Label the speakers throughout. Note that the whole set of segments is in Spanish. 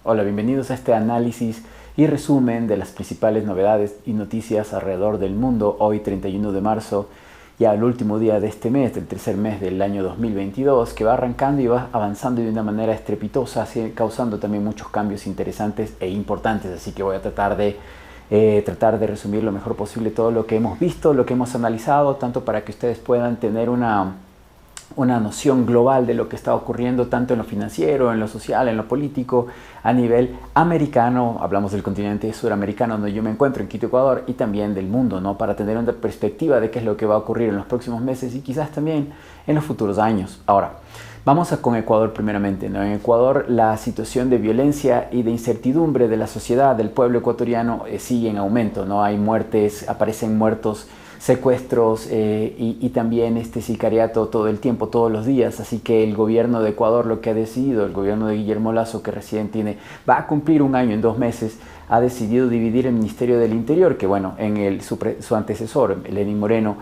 Speaker 1: Hola, bienvenidos a este análisis y resumen de las principales novedades y noticias alrededor del mundo. Hoy 31 de marzo, ya el último día de este mes, del tercer mes del año 2022, que va arrancando y va avanzando de una manera estrepitosa, causando también muchos cambios interesantes e importantes. Así que voy a tratar de resumir lo mejor posible todo lo que hemos visto, lo que hemos analizado, tanto para que ustedes puedan tener una noción global de lo que está ocurriendo tanto en lo financiero, en lo social, en lo político, a nivel americano. Hablamos del continente suramericano donde yo me encuentro, en Quito, Ecuador, y también del mundo, ¿no? Para tener una perspectiva de qué es lo que va a ocurrir en los próximos meses y quizás también en los futuros años. Ahora, vamos con Ecuador primeramente, ¿no? En Ecuador la situación de violencia y de incertidumbre de la sociedad, del pueblo ecuatoriano, sigue en aumento, ¿no? Hay muertes, aparecen muertos, secuestros y también sicariato todo el tiempo, todos los días. Así que el gobierno de Ecuador lo que ha decidido, el gobierno de Guillermo Lasso, que recién va a cumplir un año en 2 meses, ha decidido dividir el Ministerio del Interior, que bueno, su antecesor, Lenín Moreno,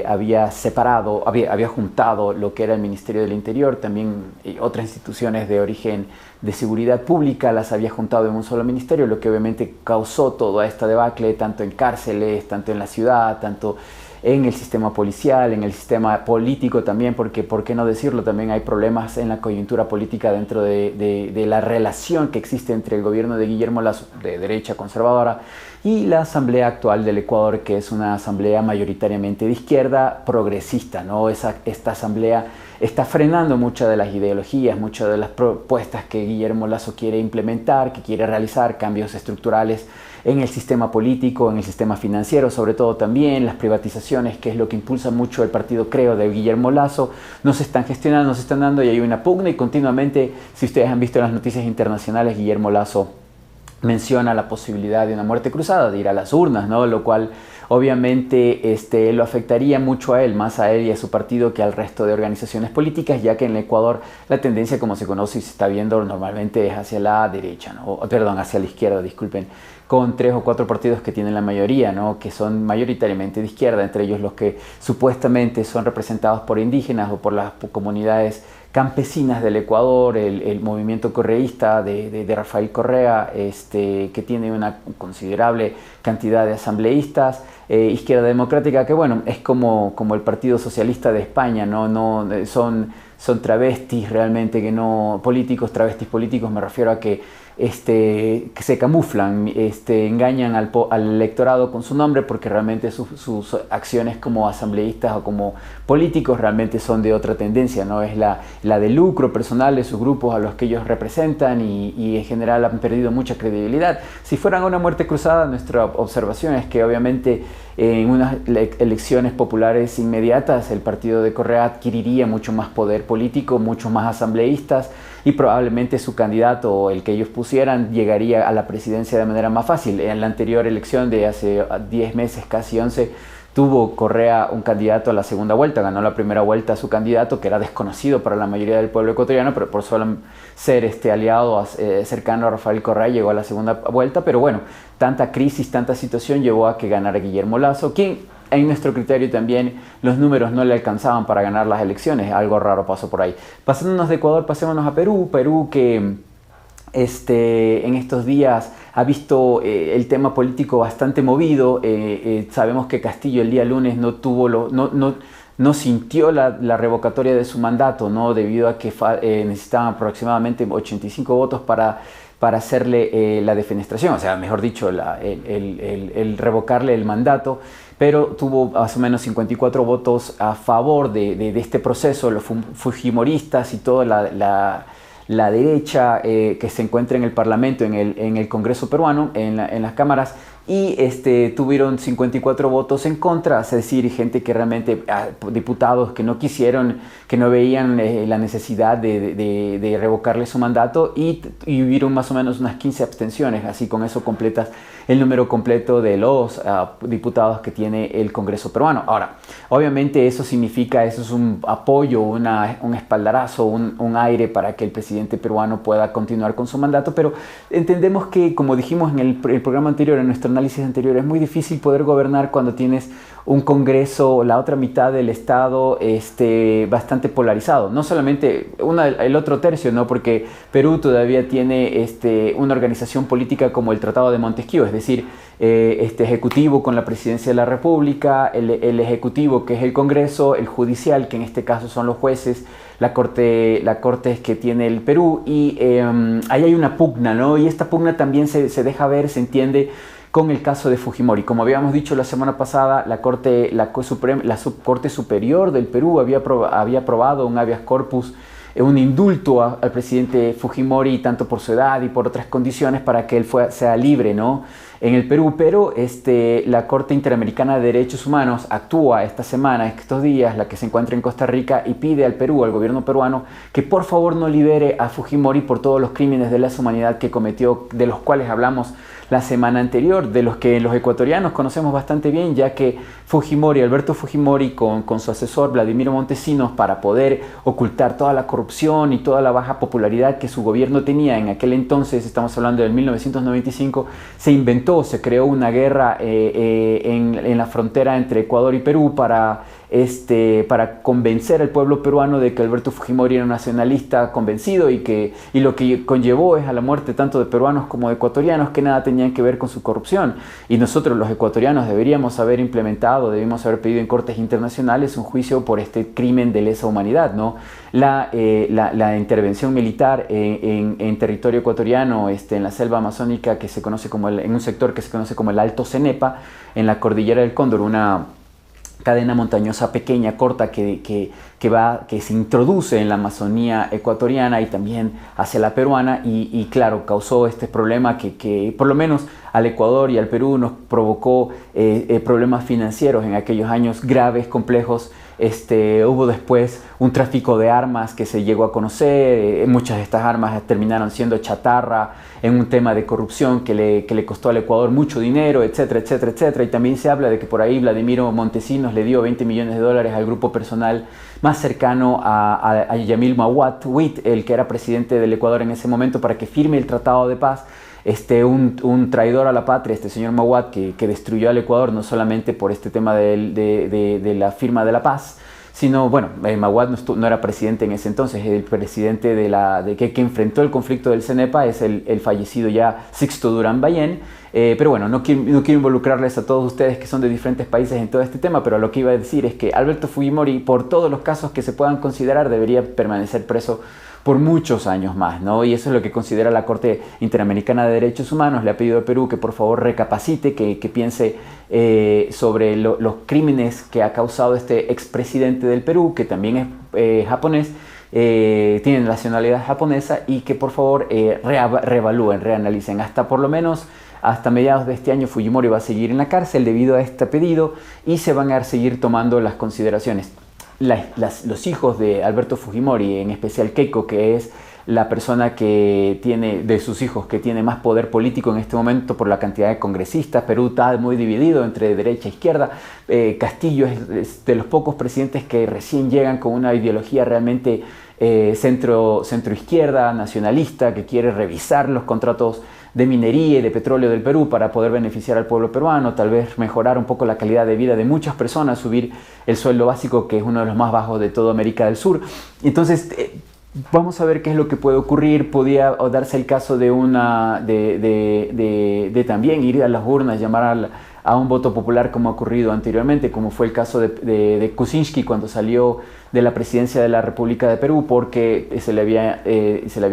Speaker 1: había separado, había juntado lo que era el Ministerio del Interior, también otras instituciones de origen de seguridad pública las había juntado en un solo ministerio, lo que obviamente causó toda esta debacle, tanto en cárceles, tanto en la ciudad, tanto en el sistema policial, en el sistema político también, porque, ¿por qué no decirlo? También hay problemas en la coyuntura política dentro de la relación que existe entre el gobierno de Guillermo Lasso, de derecha conservadora, y la asamblea actual del Ecuador, que es una asamblea mayoritariamente de izquierda progresista, ¿no? Esta asamblea está frenando muchas de las ideologías, muchas de las propuestas que Guillermo Lasso quiere implementar, que quiere realizar, cambios estructurales en el sistema político, en el sistema financiero, sobre todo también las privatizaciones, que es lo que impulsa mucho el partido, creo, de Guillermo Lasso, no se están gestionando, no se están dando, y hay una pugna, y continuamente, si ustedes han visto en las noticias internacionales, Guillermo Lasso menciona la posibilidad de una muerte cruzada, de ir a las urnas, ¿no? Lo cual obviamente lo afectaría mucho a él, más a él y a su partido que al resto de organizaciones políticas, ya que en el Ecuador la tendencia, como se conoce y se está viendo normalmente, es hacia la derecha, ¿no? Perdón, hacia la izquierda, disculpen, con 3 o 4 partidos que tienen la mayoría, ¿no? Que son mayoritariamente de izquierda, entre ellos los que supuestamente son representados por indígenas o por las comunidades campesinas del Ecuador, el movimiento correísta de Rafael Correa, que tiene una considerable cantidad de asambleístas, Izquierda Democrática, que bueno, es como el Partido Socialista de España, ¿no? Son travestis realmente, que no políticos, travestis políticos, me refiero a que se camuflan, engañan al electorado con su nombre, porque realmente sus acciones como asambleístas o como políticos realmente son de otra tendencia, ¿no? Es la de lucro personal de sus grupos a los que ellos representan, y en general han perdido mucha credibilidad. Si fueran una muerte cruzada, nuestra observación es que obviamente en unas elecciones populares inmediatas el partido de Correa adquiriría mucho más poder político, muchos más asambleístas, y probablemente su candidato, o el que ellos pusieran, llegaría a la presidencia de manera más fácil. En la anterior elección de hace 10 meses, casi 11, tuvo Correa un candidato a la segunda vuelta, ganó la primera vuelta a su candidato, que era desconocido para la mayoría del pueblo ecuatoriano, pero por solo ser aliado cercano a Rafael Correa, llegó a la segunda vuelta. Pero bueno, tanta crisis, tanta situación llevó a que ganara Guillermo Lasso, quien en nuestro criterio también los números no le alcanzaban para ganar las elecciones. Algo raro pasó por ahí. Pasándonos de Ecuador, pasémonos a Perú. Perú, que en estos días ha visto el tema político bastante movido. Sabemos que Castillo el día lunes no sintió la revocatoria de su mandato, ¿no? Debido a que necesitaban aproximadamente 85 votos para hacerle la defenestración, o sea, mejor dicho, el revocarle el mandato, pero tuvo más o menos 54 votos a favor de este proceso. Los fujimoristas y toda la derecha que se encuentra en el Parlamento, en el Congreso peruano, en las cámaras, y tuvieron 54 votos en contra, es decir, gente que realmente, diputados que no quisieron, que no veían la necesidad de revocarle su mandato, y hubieron más o menos unas 15 abstenciones. Así, con eso completas el número completo de los diputados que tiene el Congreso peruano. Ahora, obviamente eso es un apoyo, un espaldarazo, un aire para que el presidente peruano pueda continuar con su mandato, pero entendemos que, como dijimos en el programa anterior, en nuestra análisis anterior, es muy difícil poder gobernar cuando tienes un Congreso, la otra mitad del Estado bastante polarizado. No solamente el otro tercio, ¿no? Porque Perú todavía tiene una organización política como el Tratado de Montesquieu, es decir, ejecutivo con la presidencia de la República, el ejecutivo que es el Congreso, el judicial que en este caso son los jueces, la corte que tiene el Perú, y ahí hay una pugna, ¿no? Y esta pugna también se deja ver, se entiende con el caso de Fujimori. Como habíamos dicho la semana pasada, la Subcorte Superior del Perú había aprobado un habeas corpus, un indulto al presidente Fujimori, tanto por su edad y por otras condiciones, para que él sea libre, ¿no?, en el Perú. Pero la Corte Interamericana de Derechos Humanos actúa esta semana, estos días, la que se encuentra en Costa Rica, y pide al Perú, al gobierno peruano, que por favor no libere a Fujimori por todos los crímenes de lesa humanidad que cometió, de los cuales hablamos la semana anterior, de los que los ecuatorianos conocemos bastante bien, ya que Alberto Fujimori con su asesor Vladimiro Montesinos, para poder ocultar toda la corrupción y toda la baja popularidad que su gobierno tenía en aquel entonces, estamos hablando del 1995, se creó una guerra en la frontera entre Ecuador y Perú para convencer al pueblo peruano de que Alberto Fujimori era un nacionalista convencido, y lo que conllevó es a la muerte tanto de peruanos como de ecuatorianos que nada tenían que ver con su corrupción. Y nosotros los ecuatorianos debíamos haber pedido en cortes internacionales un juicio por este crimen de lesa humanidad, ¿no? La intervención militar en territorio ecuatoriano, en la selva amazónica, que se conoce como en un sector que se conoce como el Alto Cenepa, en la cordillera del Cóndor, una cadena montañosa pequeña, corta, que se introduce en la Amazonía ecuatoriana y también hacia la peruana, y claro, causó este problema que por lo menos al Ecuador y al Perú nos provocó problemas financieros en aquellos años graves, complejos. Hubo después un tráfico de armas que se llegó a conocer, muchas de estas armas terminaron siendo chatarra, en un tema de corrupción que le costó al Ecuador mucho dinero, etcétera, etcétera, etcétera. Y también se habla de que por ahí Vladimiro Montesinos le dio $20 millones al grupo personal más cercano a Yamil Mahuad, el que era presidente del Ecuador en ese momento, para que firme el Tratado de Paz. Un traidor a la patria, este señor Mahuad, que destruyó al Ecuador, no solamente por este tema de la firma de la paz, sino, bueno, Mahuad no era presidente en ese entonces, el presidente que enfrentó el conflicto del Cenepa es el fallecido ya Sixto Durán Ballén. Pero bueno, no quiero involucrarles a todos ustedes que son de diferentes países en todo este tema, pero lo que iba a decir es que Alberto Fujimori, por todos los casos que se puedan considerar, debería permanecer preso por muchos años más, ¿no? Y eso es lo que considera la Corte Interamericana de Derechos Humanos. Le ha pedido a Perú que por favor recapacite, que piense sobre los crímenes que ha causado este expresidente del Perú, que también es japonés, tiene nacionalidad japonesa, y que por favor reevalúen, reanalicen. Por lo menos hasta mediados de este año Fujimori va a seguir en la cárcel debido a este pedido, y se van a seguir tomando las consideraciones. Los hijos de Alberto Fujimori, en especial Keiko, que es la persona que tiene, de sus hijos, que tiene más poder político en este momento por la cantidad de congresistas. Perú está muy dividido entre derecha e izquierda. Castillo es de los pocos presidentes que recién llegan con una ideología realmente centro-izquierda, nacionalista, que quiere revisar los contratos de minería y de petróleo del Perú para poder beneficiar al pueblo peruano, tal vez mejorar un poco la calidad de vida de muchas personas, subir el sueldo básico, que es uno de los más bajos de toda América del Sur. Entonces, vamos a ver qué es lo que puede ocurrir. Podía darse el caso de también ir a las urnas, llamar a un voto popular, como ha ocurrido anteriormente, como fue el caso de Kuczynski cuando salió de la presidencia de la República de Perú, porque se le había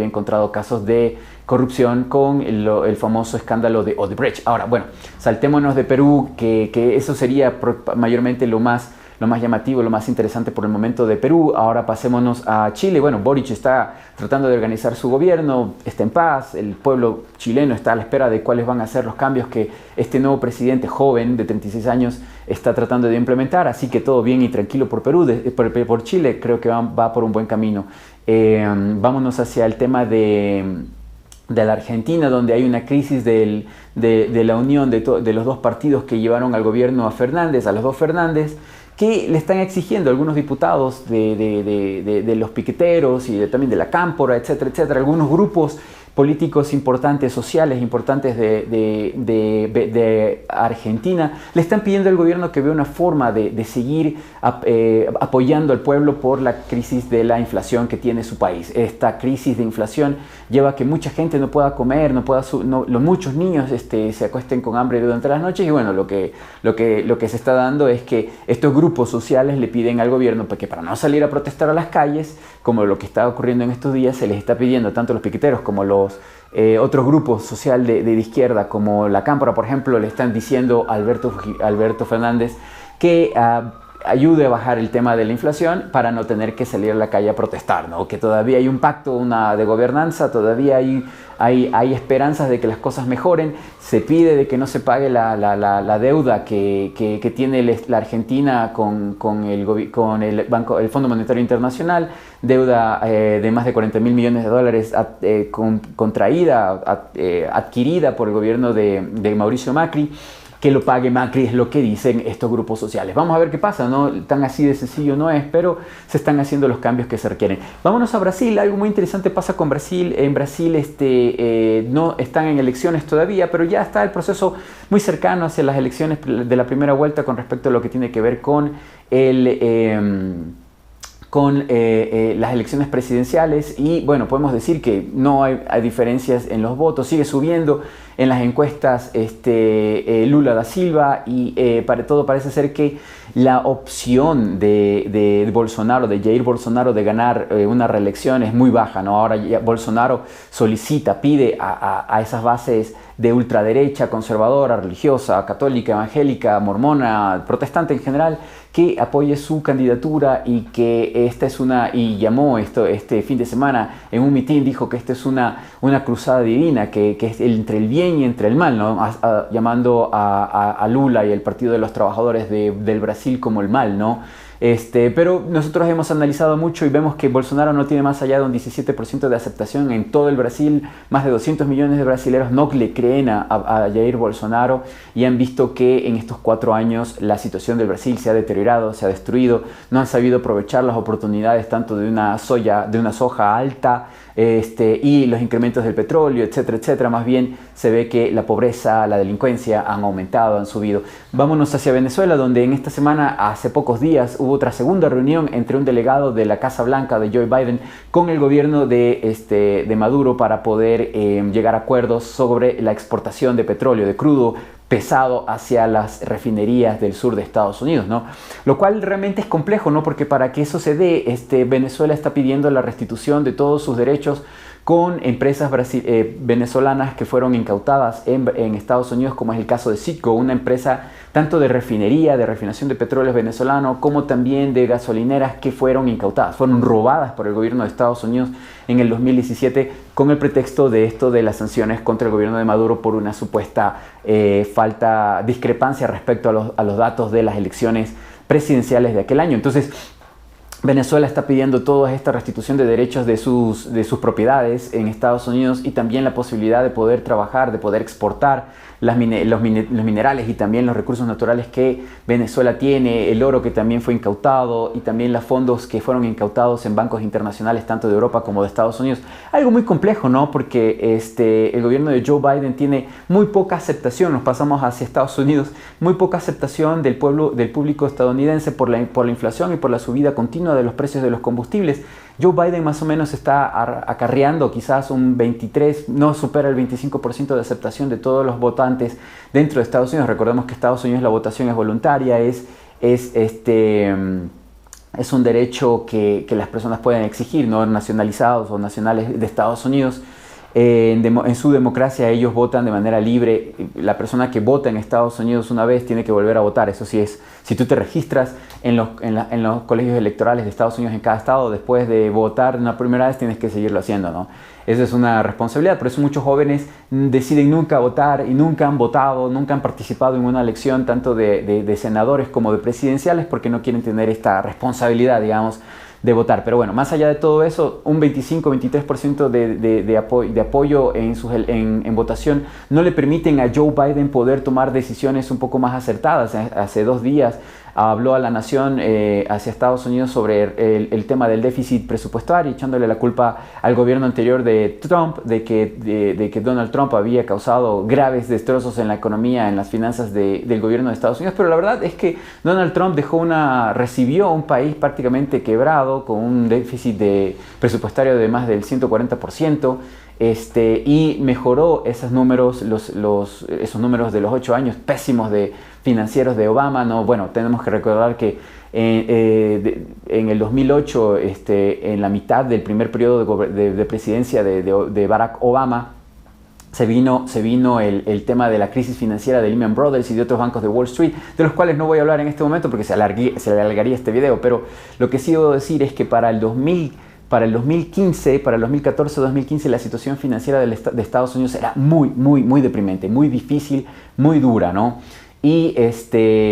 Speaker 1: encontrado casos de corrupción con el famoso escándalo de Odebrecht. Ahora, bueno, saltémonos de Perú, que eso sería mayormente lo más llamativo, lo más interesante por el momento de Perú. Ahora pasémonos a Chile. Bueno, Boric está tratando de organizar su gobierno, está en paz, el pueblo chileno está a la espera de cuáles van a ser los cambios que este nuevo presidente joven de 36 años está tratando de implementar, así que todo bien y tranquilo por Perú. Por Chile creo que va por un buen camino. Vámonos hacia el tema de la Argentina, donde hay una crisis de la unión de los dos partidos que llevaron al gobierno a los dos Fernández, que le están exigiendo algunos diputados de los piqueteros y también de la Cámpora, etcétera, etcétera, algunos grupos políticos importantes, sociales importantes de Argentina, le están pidiendo al gobierno que vea una forma de seguir apoyando al pueblo por la crisis de la inflación que tiene su país. Esta crisis de inflación lleva a que mucha gente no pueda comer, muchos niños se acuesten con hambre durante las noches, y bueno, lo que se está dando es que estos grupos sociales le piden al gobierno que para no salir a protestar a las calles, como lo que está ocurriendo en estos días, se les está pidiendo tanto a los piqueteros como los otros grupos sociales de izquierda, como la Cámpora, por ejemplo, le están diciendo a Alberto Fernández que ayude a bajar el tema de la inflación para no tener que salir a la calle a protestar, ¿no? Que todavía hay un pacto de gobernanza, todavía hay esperanzas de que las cosas mejoren. Se pide de que no se pague la deuda que tiene la Argentina con el Fondo Monetario Internacional, deuda de más de 40.000 millones de dólares adquirida por el gobierno de Mauricio Macri. Que lo pague Macri es lo que dicen estos grupos sociales. Vamos a ver qué pasa, ¿no? Tan así de sencillo no es, pero se están haciendo los cambios que se requieren. Vámonos a Brasil. Algo muy interesante pasa con Brasil. En Brasil no están en elecciones todavía, pero ya está el proceso muy cercano hacia las elecciones de la primera vuelta con respecto a lo que tiene que ver con las elecciones presidenciales. Y bueno, podemos decir que no hay diferencias en los votos, sigue subiendo en las encuestas Lula da Silva, y todo parece ser que la opción de Bolsonaro, de Jair Bolsonaro, de ganar una reelección es muy baja, ¿no? Ahora ya Bolsonaro pide a esas bases de ultraderecha, conservadora, religiosa, católica, evangélica, mormona, protestante en general, que apoye su candidatura, y que y llamó este fin de semana en un mitin, dijo que esta es una cruzada divina, que es entre el bien y entre el mal, ¿no? Llamando a Lula y el Partido de los Trabajadores del Brasil como el mal, ¿no? Pero nosotros hemos analizado mucho y vemos que Bolsonaro no tiene más allá de un 17% de aceptación en todo el Brasil. Más de 200 millones de brasileños no le creen a Jair Bolsonaro, y han visto que en estos 4 años la situación del Brasil se ha deteriorado, se ha destruido. No han sabido aprovechar las oportunidades tanto de una soja alta y los incrementos del petróleo, etcétera, etcétera. Más bien se ve que la pobreza, la delincuencia han aumentado, han subido. Vámonos hacia Venezuela, donde en esta semana, hace pocos días, hubo otra segunda reunión entre un delegado de la Casa Blanca de Joe Biden con el gobierno de Maduro para poder llegar a acuerdos sobre la exportación de petróleo, de crudo pesado hacia las refinerías del sur de Estados Unidos, ¿no? Lo cual realmente es complejo, ¿no? Porque para que eso se dé, Venezuela está pidiendo la restitución de todos sus derechos con empresas venezolanas que fueron incautadas en Estados Unidos, como es el caso de Citgo, una empresa tanto de refinería, de refinación de petróleo venezolano, como también de gasolineras que fueron incautadas, fueron robadas por el gobierno de Estados Unidos en el 2017 con el pretexto de las sanciones contra el gobierno de Maduro por una supuesta discrepancia respecto a los datos de las elecciones presidenciales de aquel año. Entonces, Venezuela está pidiendo toda esta restitución de derechos de sus propiedades en Estados Unidos, y también la posibilidad de poder trabajar, de poder exportar los minerales y también los recursos naturales que Venezuela tiene, el oro que también fue incautado, y también los fondos que fueron incautados en bancos internacionales tanto de Europa como de Estados Unidos. Algo muy complejo, ¿no? Porque el gobierno de Joe Biden tiene muy poca aceptación. Nos pasamos hacia Estados Unidos, muy poca aceptación del público estadounidense por la inflación y por la subida continua de los precios de los combustibles. Joe Biden más o menos está acarreando quizás un 23, no supera el 25% de aceptación de todos los votantes dentro de Estados Unidos. Recordemos que en Estados Unidos la votación es voluntaria, es un derecho que las personas pueden exigir, no nacionalizados o nacionales de Estados Unidos. En su democracia ellos votan de manera libre. La persona que vota en Estados Unidos una vez tiene que volver a votar. Eso sí es, si tú te registras en los colegios electorales de Estados Unidos en cada estado, después de votar una primera vez tienes que seguirlo haciendo, ¿no? Esa es una responsabilidad. Por eso muchos jóvenes deciden nunca votar y nunca han votado, nunca han participado en una elección tanto de senadores como de presidenciales, porque no quieren tener esta responsabilidad, digamos, de votar. Pero bueno, más allá de todo eso, un 25-23% de apoyo en votación no le permiten a Joe Biden poder tomar decisiones un poco más acertadas. Hace 2 días habló a la nación hacia Estados Unidos sobre el tema del déficit presupuestario, echándole la culpa al gobierno anterior de Trump, de que Donald Trump había causado graves destrozos en la economía, en las finanzas del gobierno de Estados Unidos. Pero la verdad es que Donald Trump recibió un país prácticamente quebrado, con un déficit presupuestario de más del 140%. Y mejoró esos números, esos números de los 8 años pésimos financieros de Obama. ¿No? Bueno, tenemos que recordar que en el 2008, en la mitad del primer periodo de presidencia de Barack Obama, se vino el tema de la crisis financiera de Lehman Brothers y de otros bancos de Wall Street, de los cuales no voy a hablar en este momento porque se alargaría este video. Pero lo que sí debo decir es que para el 2014-2015, la situación financiera de Estados Unidos era muy deprimente, muy difícil, muy dura, ¿no? Y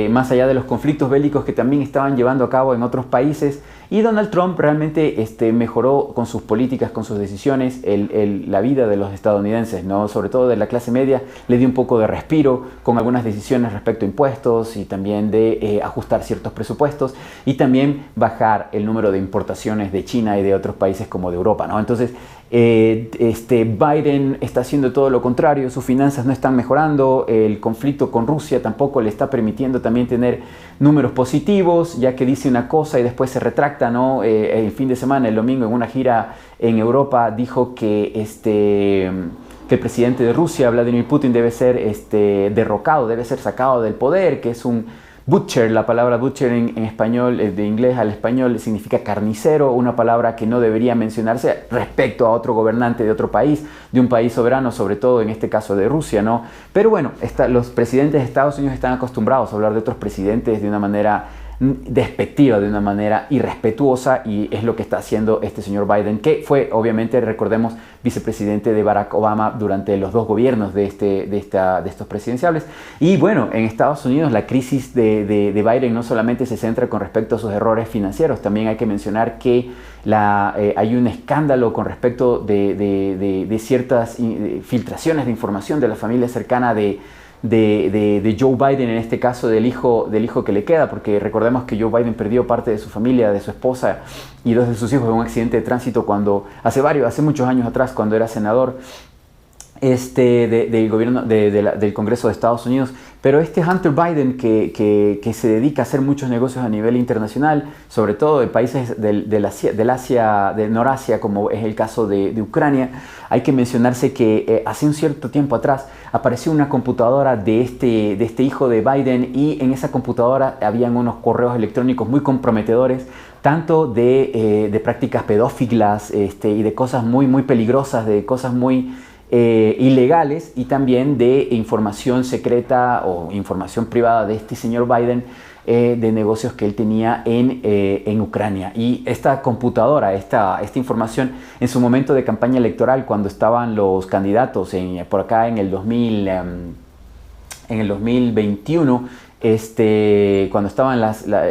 Speaker 1: más allá de los conflictos bélicos que también estaban llevando a cabo en otros países, y Donald Trump realmente mejoró con sus políticas, con sus decisiones, la vida de los estadounidenses, ¿no? Sobre todo de la clase media, le dio un poco de respiro con algunas decisiones respecto a impuestos y también de ajustar ciertos presupuestos y también bajar el número de importaciones de China y de otros países como de Europa, ¿no? Entonces, Biden está haciendo todo lo contrario, sus finanzas no están mejorando, el conflicto con Rusia tampoco le está permitiendo también tener números positivos, ya que dice una cosa y después se retracta, ¿no? El fin de semana, el domingo, en una gira en Europa, dijo que el presidente de Rusia, Vladimir Putin, debe ser derrocado, debe ser sacado del poder, que es un butcher. La palabra butcher en español, de inglés al español, significa carnicero, una palabra que no debería mencionarse respecto a otro gobernante de otro país, de un país soberano, sobre todo en este caso de Rusia, ¿no? Pero bueno, los presidentes de Estados Unidos están acostumbrados a hablar de otros presidentes de una manera despectiva, de una manera irrespetuosa, y es lo que está haciendo este señor Biden, que fue, obviamente, recordemos, vicepresidente de Barack Obama durante los dos gobiernos de estos presidenciables. Y bueno, en Estados Unidos la crisis de Biden no solamente se centra con respecto a sus errores financieros, también hay que mencionar que hay un escándalo con respecto de ciertas filtraciones de información de la familia cercana de Joe Biden, en este caso del hijo que le queda, porque recordemos que Joe Biden perdió parte de su familia, de su esposa y dos de sus hijos en un accidente de tránsito hace muchos años atrás, cuando era senador del gobierno del Congreso de Estados Unidos. Pero Hunter Biden, que se dedica a hacer muchos negocios a nivel internacional, sobre todo de países del Norasia, como es el caso de Ucrania, hay que mencionarse que hace un cierto tiempo atrás apareció una computadora de este hijo de Biden, y en esa computadora habían unos correos electrónicos muy comprometedores, tanto de prácticas pedófilas y de cosas muy peligrosas, de cosas muy ilegales, y también de información secreta o información privada de este señor Biden, de negocios que él tenía en Ucrania. Y esta computadora, esta información, en su momento de campaña electoral, cuando estaban los candidatos por acá en el 2021, cuando estaban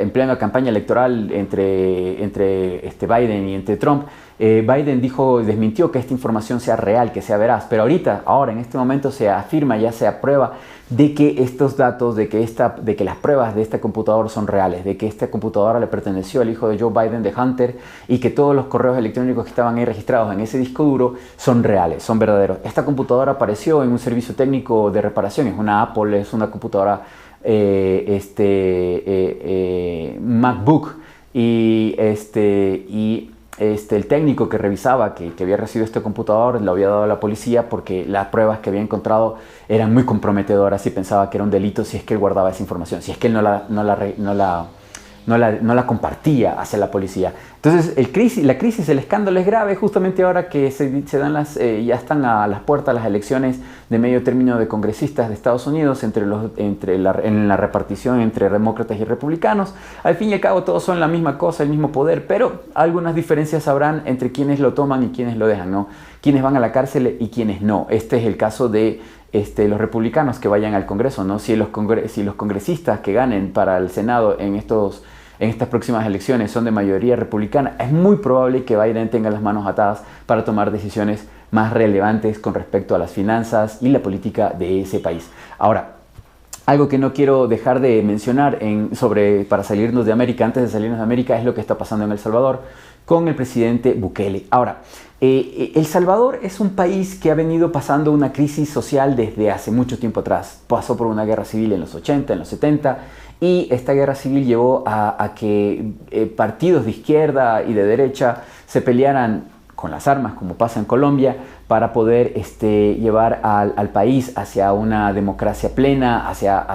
Speaker 1: en plena campaña electoral entre Biden y entre Trump, Biden desmintió que esta información sea real, que sea veraz. Pero ahora en este momento se afirma, ya se aprueba, de que estos datos, de que las pruebas de esta computadora son reales, de que esta computadora le perteneció al hijo de Joe Biden, de Hunter, y que todos los correos electrónicos que estaban ahí registrados en ese disco duro son reales, son verdaderos. Esta computadora apareció en un servicio técnico de reparación, es una Apple, es una computadora MacBook, y el técnico que revisaba que había recibido este computador lo había dado a la policía porque las pruebas que había encontrado eran muy comprometedoras, y pensaba que era un delito si es que él guardaba esa información, si es que él no la compartía hacia la policía. Entonces la crisis, el escándalo es grave justamente ahora que ya están a las puertas las elecciones de medio término de congresistas de Estados Unidos, en la repartición entre demócratas y republicanos. Al fin y al cabo todos son la misma cosa, el mismo poder, pero algunas diferencias habrán entre quienes lo toman y quienes lo dejan, ¿no? Quienes van a la cárcel y quienes no. Este es el caso de los republicanos que vayan al Congreso, ¿no? Si los congresistas que ganen para el Senado en estas próximas elecciones son de mayoría republicana, es muy probable que Biden tenga las manos atadas para tomar decisiones más relevantes con respecto a las finanzas y la política de ese país. Ahora, Algo que no quiero dejar de mencionar para salirnos de América, antes de salirnos de América, es lo que está pasando en El Salvador con el presidente Bukele. Ahora, El Salvador es un país que ha venido pasando una crisis social desde hace mucho tiempo atrás. Pasó por una guerra civil en los 80, en los 70, y esta guerra civil llevó a que partidos de izquierda y de derecha se pelearan con las armas, como pasa en Colombia, para poder llevar al país hacia una democracia plena, hacia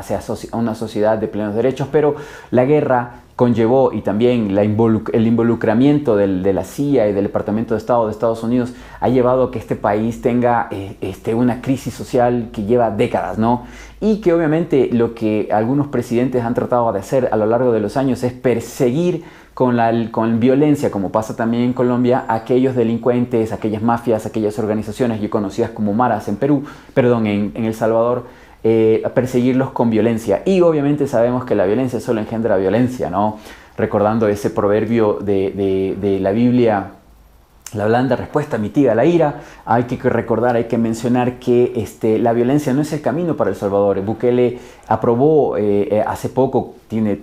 Speaker 1: una sociedad de plenos derechos. Pero la guerra conllevó, y también el involucramiento de la CIA y del Departamento de Estado de Estados Unidos ha llevado a que este país tenga una crisis social que lleva décadas, ¿no? Y que obviamente lo que algunos presidentes han tratado de hacer a lo largo de los años es perseguir con violencia, como pasa también en Colombia, a aquellos delincuentes, aquellas mafias, aquellas organizaciones ya conocidas como maras en en El Salvador, a perseguirlos con violencia. Y obviamente sabemos que la violencia solo engendra violencia, ¿no? Recordando ese proverbio de la Biblia: la blanda respuesta mitiga la ira. Hay que recordar, hay que mencionar que la violencia no es el camino para El Salvador. Bukele aprobó hace poco, tiene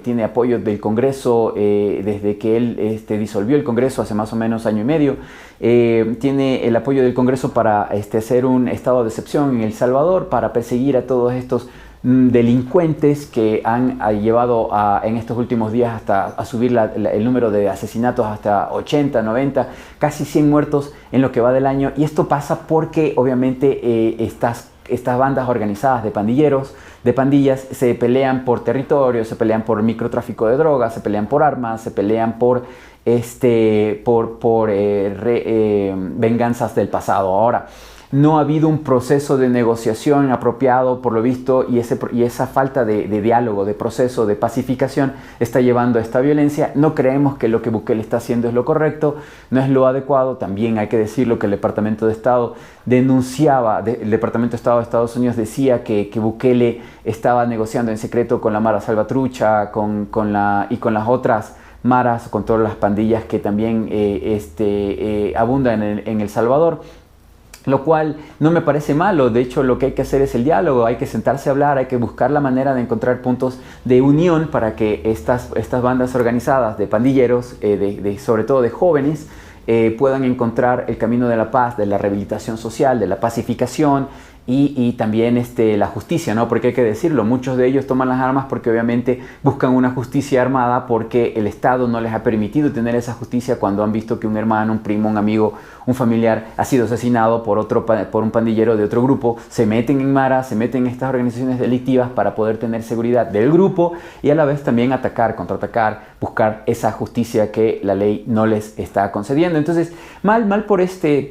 Speaker 1: tiene apoyo del Congreso desde que él disolvió el Congreso hace más o menos año y medio. Tiene el apoyo del Congreso para hacer un estado de excepción en El Salvador, para perseguir a todos estos delincuentes que han llevado en estos últimos días hasta a subir el número de asesinatos hasta 80, 90, casi 100 muertos en lo que va del año. Y esto pasa porque obviamente estas bandas organizadas de pandilleros, de pandillas, se pelean por territorio, se pelean por microtráfico de drogas, se pelean por armas, se pelean por venganzas del pasado. Ahora, no ha habido un proceso de negociación apropiado, por lo visto, y esa falta de diálogo, de proceso, de pacificación está llevando a esta violencia. No creemos que lo que Bukele está haciendo es lo correcto, no es lo adecuado. También hay que decirlo que el Departamento de Estado el Departamento de Estado de Estados Unidos decía que Bukele estaba negociando en secreto con la Mara Salvatrucha y con las otras maras, con todas las pandillas que también abundan en El Salvador. Lo cual no me parece malo. De hecho, lo que hay que hacer es el diálogo, hay que sentarse a hablar, hay que buscar la manera de encontrar puntos de unión para que estas bandas organizadas de pandilleros, sobre todo de jóvenes, puedan encontrar el camino de la paz, de la rehabilitación social, de la pacificación y también la justicia, ¿no? Porque hay que decirlo, muchos de ellos toman las armas porque obviamente buscan una justicia armada, porque el Estado no les ha permitido tener esa justicia cuando han visto que un hermano, un primo, un amigo, un familiar ha sido asesinado por un pandillero de otro grupo. Se meten en maras, se meten en estas organizaciones delictivas para poder tener seguridad del grupo y a la vez también contraatacar, buscar esa justicia que la ley no les está concediendo. Entonces, mal por este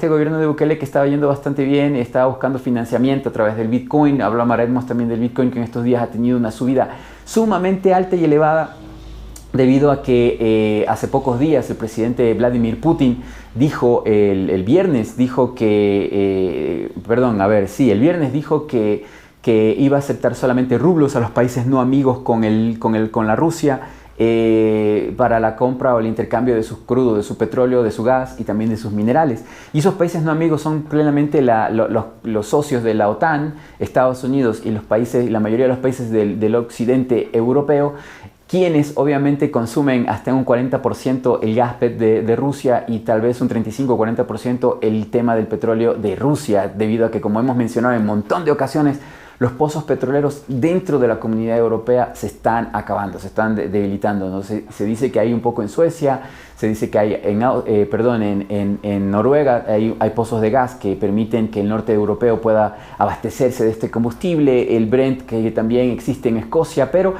Speaker 1: gobierno de Bukele, que estaba yendo bastante bien, estaba buscando financiamiento a través del Bitcoin. Hablaremos también del Bitcoin, que en estos días ha tenido una subida sumamente alta y elevada, debido a que hace pocos días el presidente Vladimir Putin dijo, el viernes dijo que iba a aceptar solamente rublos a los países no amigos con la Rusia, para la compra o el intercambio de su crudo, de su petróleo, de su gas y también de sus minerales. Y esos países no amigos son plenamente los socios de la OTAN, Estados Unidos y la mayoría de los países del occidente europeo, quienes obviamente consumen hasta un 40% el gas de Rusia y tal vez un 35 o 40% el tema del petróleo de Rusia, debido a que, como hemos mencionado en un montón de ocasiones, los pozos petroleros dentro de la comunidad europea se están acabando, se están debilitando, ¿no? Se dice que hay un poco en Suecia, se dice que hay en Noruega hay pozos de gas que permiten que el norte europeo pueda abastecerse de este combustible, el Brent, que también existe en Escocia. Pero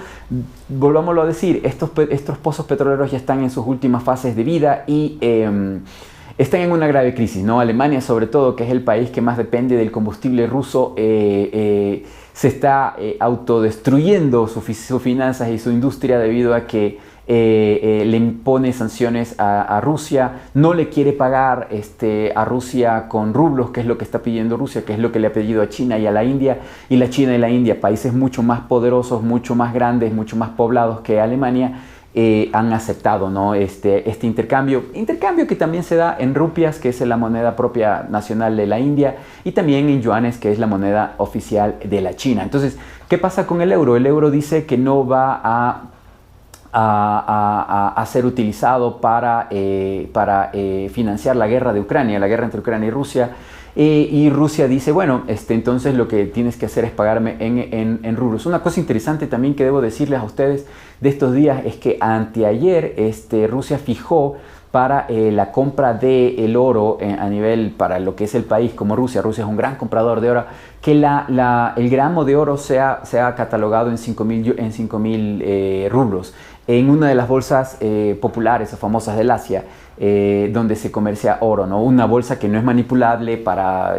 Speaker 1: volvámoslo a decir, estos pozos petroleros ya están en sus últimas fases de vida y están en una grave crisis, ¿no? Alemania, sobre todo, que es el país que más depende del combustible ruso, se está autodestruyendo sus finanzas y su industria, debido a que le impone sanciones a Rusia, no le quiere pagar a Rusia con rublos, que es lo que está pidiendo Rusia, que es lo que le ha pedido a China y a la India. Y la China y la India, países mucho más poderosos, mucho más grandes, mucho más poblados que Alemania, han aceptado, ¿no? este intercambio que también se da en rupias, que es la moneda propia nacional de la India, y también en yuanes, que es la moneda oficial de la China. Entonces, ¿qué pasa con el euro? El euro dice que no va a ser utilizado para financiar la guerra de Ucrania, la guerra entre Ucrania y Rusia. Y Rusia dice, bueno, entonces lo que tienes que hacer es pagarme en rublos. Una cosa interesante también que debo decirles a ustedes de estos días es que anteayer Rusia fijó para la compra del oro a nivel para lo que es el país como Rusia. Rusia es un gran comprador de oro, que el gramo de oro sea catalogado en 5.000 rublos en una de las bolsas populares o famosas del Asia, donde se comercia oro, ¿no? Una bolsa que no es manipulable para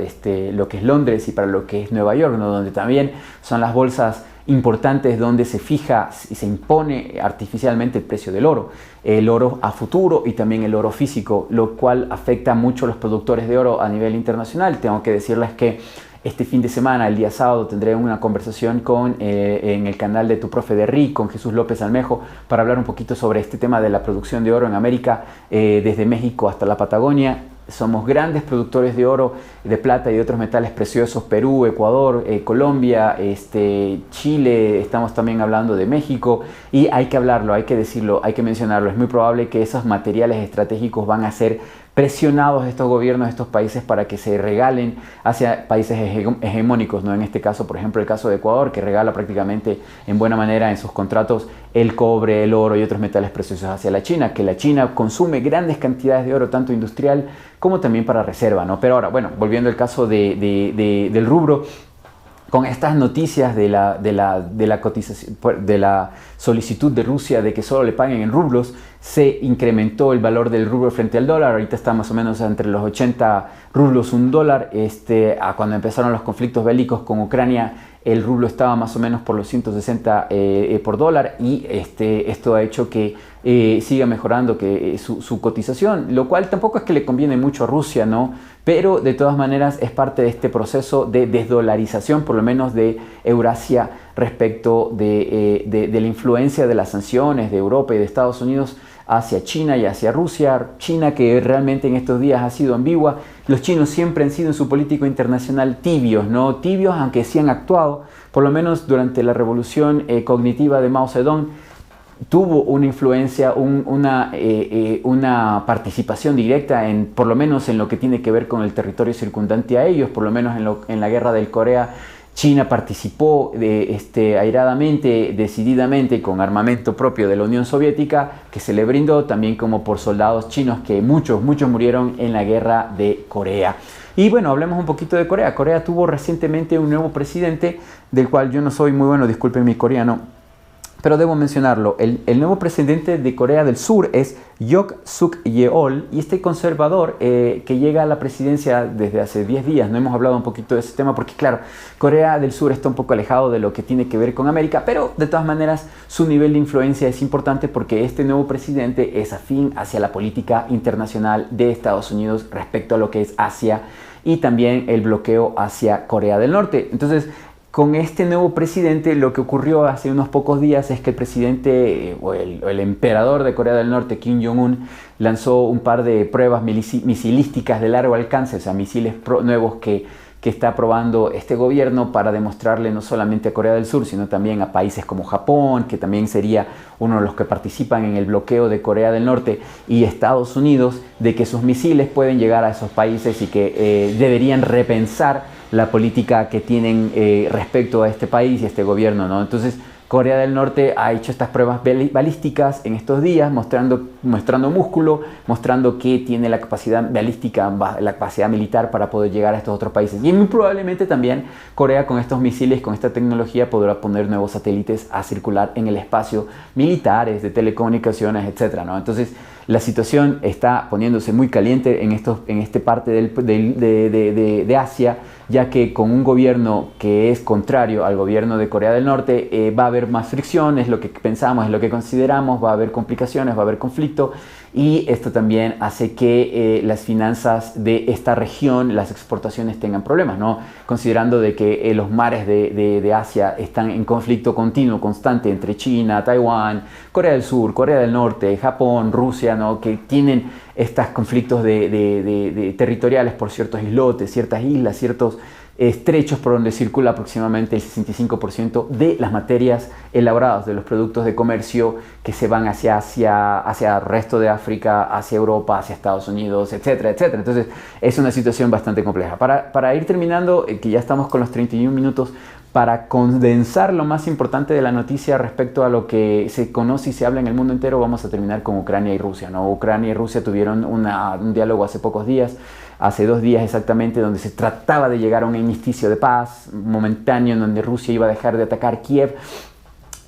Speaker 1: lo que es Londres y para lo que es Nueva York, ¿no? Donde también son las bolsas importantes donde se fija y se impone artificialmente el precio del oro, el oro a futuro y también el oro físico, lo cual afecta mucho a los productores de oro a nivel internacional. Tengo que decirles que este fin de semana, el día sábado, tendré una conversación en el canal de Tu Profe de RI con Jesús López Almejo para hablar un poquito sobre este tema de la producción de oro en América, desde México hasta la Patagonia. Somos grandes productores de oro, de plata y de otros metales preciosos. Perú, Ecuador, Colombia, Chile, estamos también hablando de México, y hay que hablarlo, hay que decirlo, hay que mencionarlo. Es muy probable que esos materiales estratégicos van a ser presionados estos gobiernos de estos países para que se regalen hacia países hegemónicos, ¿no? En este caso, por ejemplo, el caso de Ecuador, que regala prácticamente en buena manera en sus contratos el cobre, el oro y otros metales preciosos hacia la China, que la China consume grandes cantidades de oro, tanto industrial como también para reserva, ¿no? Pero ahora, bueno, volviendo al caso del rubro, con estas noticias de la cotización, de la solicitud de Rusia de que solo le paguen en rublos, se incrementó el valor del rublo frente al dólar. Ahorita está más o menos entre los 80 rublos un dólar. Cuando empezaron los conflictos bélicos con Ucrania, el rublo estaba más o menos por los 160 por dólar, y esto ha hecho que siga mejorando su cotización, lo cual tampoco es que le conviene mucho a Rusia, ¿no? Pero de todas maneras es parte de este proceso de desdolarización, por lo menos de Eurasia, respecto de la influencia de las sanciones de Europa y de Estados Unidos hacia China y hacia Rusia. China, que realmente en estos días ha sido ambigua. Los chinos siempre han sido en su política internacional tibios, ¿no? Tibios, aunque sí han actuado, por lo menos durante la revolución cognitiva de Mao Zedong, tuvo una influencia, una participación directa por lo menos en lo que tiene que ver con el territorio circundante a ellos, por lo menos en la guerra del Corea. China participó airadamente, decididamente, con armamento propio de la Unión Soviética, que se le brindó también como por soldados chinos, que muchos murieron en la guerra de Corea. Y bueno, hablemos un poquito de Corea. Corea tuvo recientemente un nuevo presidente, del cual yo no soy muy bueno, disculpen mi coreano, pero debo mencionarlo. El nuevo presidente de Corea del Sur es Yoon Suk Yeol, y este conservador que llega a la presidencia desde hace 10 días. No hemos hablado un poquito de ese tema porque, claro, Corea del Sur está un poco alejado de lo que tiene que ver con América, pero de todas maneras su nivel de influencia es importante porque este nuevo presidente es afín hacia la política internacional de Estados Unidos respecto a lo que es Asia y también el bloqueo hacia Corea del Norte. Entonces, con este nuevo presidente, lo que ocurrió hace unos pocos días es que el presidente o el emperador de Corea del Norte, Kim Jong-un, lanzó un par de pruebas misilísticas de largo alcance, o sea, misiles nuevos que está probando este gobierno para demostrarle no solamente a Corea del Sur, sino también a países como Japón, que también sería uno de los que participan en el bloqueo de Corea del Norte, y Estados Unidos, de que sus misiles pueden llegar a esos países y que deberían repensar la política que tienen respecto a este país y a este gobierno, ¿no? Entonces, Corea del Norte ha hecho estas pruebas balísticas en estos días, mostrando músculo, mostrando que tiene la capacidad balística, la capacidad militar para poder llegar a estos otros países. Y muy probablemente también Corea, con estos misiles, con esta tecnología, podrá poner nuevos satélites a circular en el espacio, militares, de telecomunicaciones, etcétera, ¿no? Entonces, la situación está poniéndose muy caliente en esta parte de Asia, ya que con un gobierno que es contrario al gobierno de Corea del Norte va a haber más fricción, es lo que pensamos, es lo que consideramos, va a haber complicaciones, va a haber conflicto, y esto también hace que las finanzas de esta región, las exportaciones tengan problemas, ¿no? Considerando de que los mares de Asia están en conflicto continuo, constante entre China, Taiwán, Corea del Sur, Corea del Norte, Japón, Rusia, ¿no? Que tienen estos conflictos territoriales por ciertos islotes, ciertas islas, ciertos estrechos por donde circula aproximadamente el 65% de las materias elaboradas, de los productos de comercio que se van hacia Asia, hacia el resto de África, hacia Europa, hacia Estados Unidos, etcétera, etcétera. Entonces es una situación bastante compleja. Para ir terminando, que ya estamos con los 31 minutos, para condensar lo más importante de la noticia respecto a lo que se conoce y se habla en el mundo entero, vamos a terminar con Ucrania y Rusia, ¿no? Ucrania y Rusia tuvieron un diálogo hace pocos días, hace 2 días exactamente, donde se trataba de llegar a un armisticio de paz momentáneo en donde Rusia iba a dejar de atacar Kiev,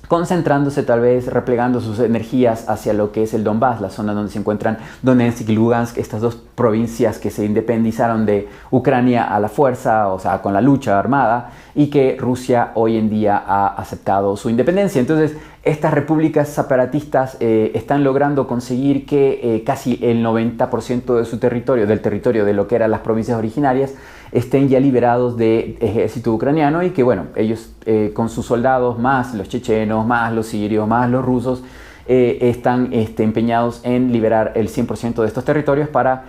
Speaker 1: concentrándose tal vez, replegando sus energías hacia lo que es el Donbass, la zona donde se encuentran Donetsk y Lugansk, estas 2 provincias que se independizaron de Ucrania a la fuerza, o sea, con la lucha armada, y que Rusia hoy en día ha aceptado su independencia. Entonces, estas repúblicas separatistas están logrando conseguir que casi el 90% de su territorio, del territorio de lo que eran las provincias originarias, estén ya liberados del ejército ucraniano, y que bueno, ellos con sus soldados, más los chechenos, más los sirios, más los rusos, están empeñados en liberar el 100% de estos territorios para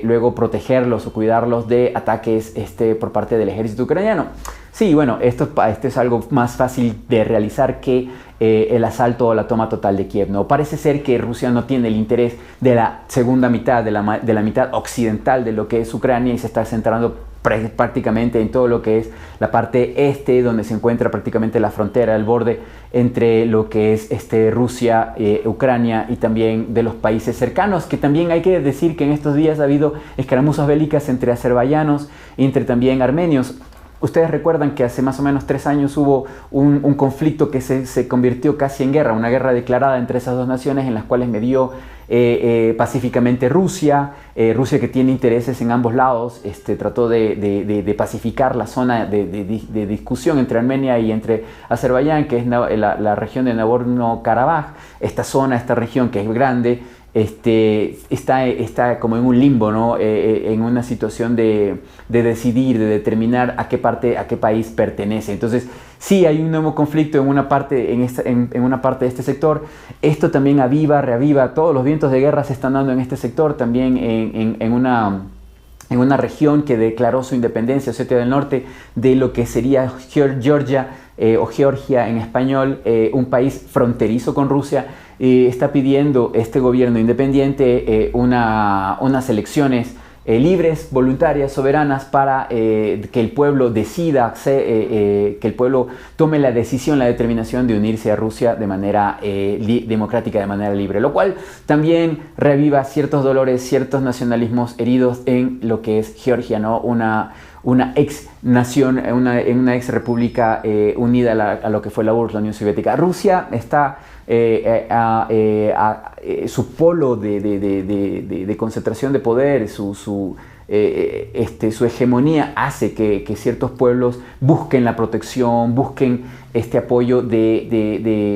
Speaker 1: luego protegerlos o cuidarlos de ataques por parte del ejército ucraniano. Sí, bueno, esto es algo más fácil de realizar que el asalto o la toma total de Kiev, ¿no? Parece ser que Rusia no tiene el interés de la segunda mitad, de la mitad occidental de lo que es Ucrania, y se está centrando prácticamente en todo lo que es la parte este, donde se encuentra prácticamente la frontera, el borde entre lo que es Rusia, Ucrania, y también de los países cercanos, que también hay que decir que en estos días ha habido escaramuzas bélicas entre azerbaiyanos y entre también armenios. Ustedes recuerdan que hace más o menos 3 años hubo un conflicto que se convirtió casi en guerra, una guerra declarada entre esas 2 naciones, en las cuales medió pacíficamente Rusia. Rusia, que tiene intereses en ambos lados, trató de pacificar la zona de discusión entre Armenia y entre Azerbaiyán, que es la región de Nagorno-Karabaj. Esta región que es grande, está como en un limbo, ¿no? En una situación de decidir, de determinar a qué país pertenece. Entonces, sí hay un nuevo conflicto en una parte, en una parte de este sector. Esto también reaviva, todos los vientos de guerra se están dando en este sector, también en una región que declaró su independencia, Osetia del Norte, de lo que sería Georgia, o Georgia en español, un país fronterizo con Rusia. Está pidiendo este gobierno independiente unas elecciones libres, voluntarias, soberanas, para que el pueblo decida, que el pueblo tome la decisión, la determinación de unirse a Rusia de manera democrática, de manera libre, lo cual también reviva ciertos dolores, ciertos nacionalismos heridos en lo que es Georgia, ¿no? Una ex nación, una ex república unida a lo que fue la URSS, la Unión Soviética. Rusia está su polo de concentración de poder, su hegemonía hace que ciertos pueblos busquen la protección, busquen este apoyo,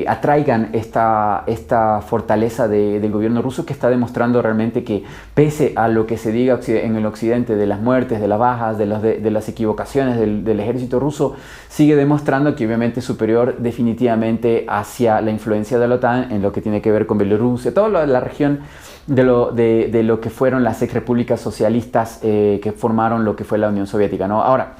Speaker 1: atraigan esta fortaleza del gobierno ruso, que está demostrando realmente que, pese a lo que se diga en el occidente de las muertes, de las bajas, de las equivocaciones del ejército ruso, sigue demostrando que obviamente es superior definitivamente hacia la influencia de la OTAN en lo que tiene que ver con Bielorrusia, toda la región de lo que fueron las ex repúblicas socialistas que formaron lo que fue la Unión Soviética, ¿no? Ahora,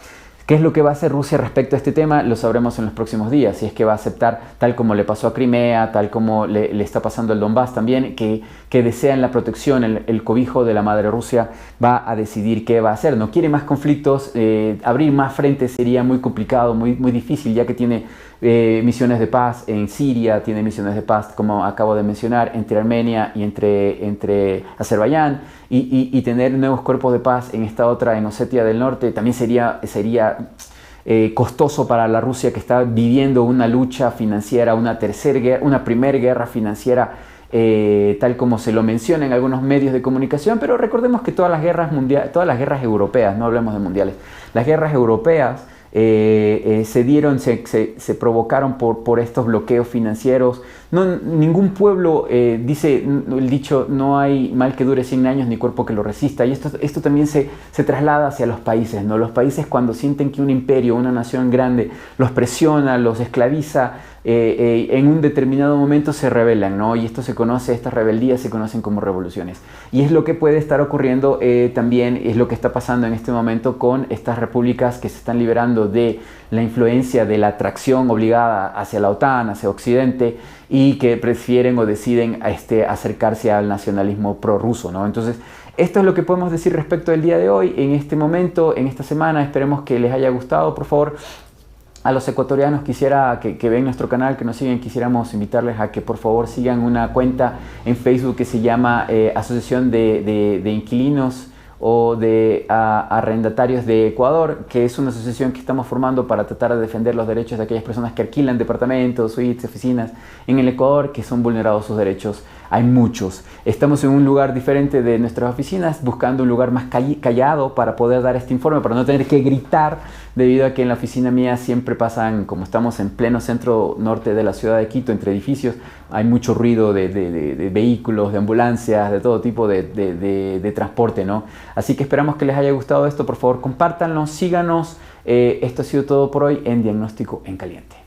Speaker 1: ¿qué es lo que va a hacer Rusia respecto a este tema? Lo sabremos en los próximos días. Si es que va a aceptar, tal como le pasó a Crimea, tal como le está pasando al Donbass también, que desean la protección, el cobijo de la madre Rusia, va a decidir qué va a hacer. No quiere más conflictos, abrir más frentes sería muy complicado, muy difícil, ya que tiene misiones de paz en Siria, tiene misiones de paz, como acabo de mencionar, entre Armenia y entre Azerbaiyán, y tener nuevos cuerpos de paz en esta otra, en Osetia del Norte, también sería costoso para la Rusia, que está viviendo una lucha financiera, una primera guerra financiera, tal como se lo menciona en algunos medios de comunicación. Pero recordemos que todas las guerras europeas, no hablemos de mundiales, las guerras europeas se provocaron por estos bloqueos financieros. Ningún pueblo, dice el dicho, no hay mal que dure 100 años ni cuerpo que lo resista. Y esto también se traslada hacia los países, ¿no? Los países, cuando sienten que un imperio, una nación grande, los presiona, los esclaviza, en un determinado momento se rebelan, ¿no? Y estas rebeldías se conocen como revoluciones. Y es lo que puede estar ocurriendo también, es lo que está pasando en este momento con estas repúblicas que se están liberando de la influencia de la atracción obligada hacia la OTAN, hacia Occidente, y que prefieren o deciden acercarse al nacionalismo prorruso, ¿no? Entonces, esto es lo que podemos decir respecto del día de hoy, en este momento, en esta semana. Esperemos que les haya gustado. Por favor, a los ecuatorianos que ven nuestro canal, que nos siguen, quisiéramos invitarles a que por favor sigan una cuenta en Facebook que se llama Asociación de Inquilinos o de Arrendatarios de Ecuador, que es una asociación que estamos formando para tratar de defender los derechos de aquellas personas que alquilan departamentos, suites, oficinas en el Ecuador, que son vulnerados sus derechos. Hay muchos. Estamos en un lugar diferente de nuestras oficinas, buscando un lugar más callado para poder dar este informe, para no tener que gritar, debido a que en la oficina mía siempre pasan, como estamos en pleno centro norte de la ciudad de Quito, entre edificios, hay mucho ruido de vehículos, de ambulancias, de todo tipo de transporte, ¿no? Así que esperamos que les haya gustado esto. Por favor, compártanlo, síganos. Esto ha sido todo por hoy en Diagnóstico en Caliente.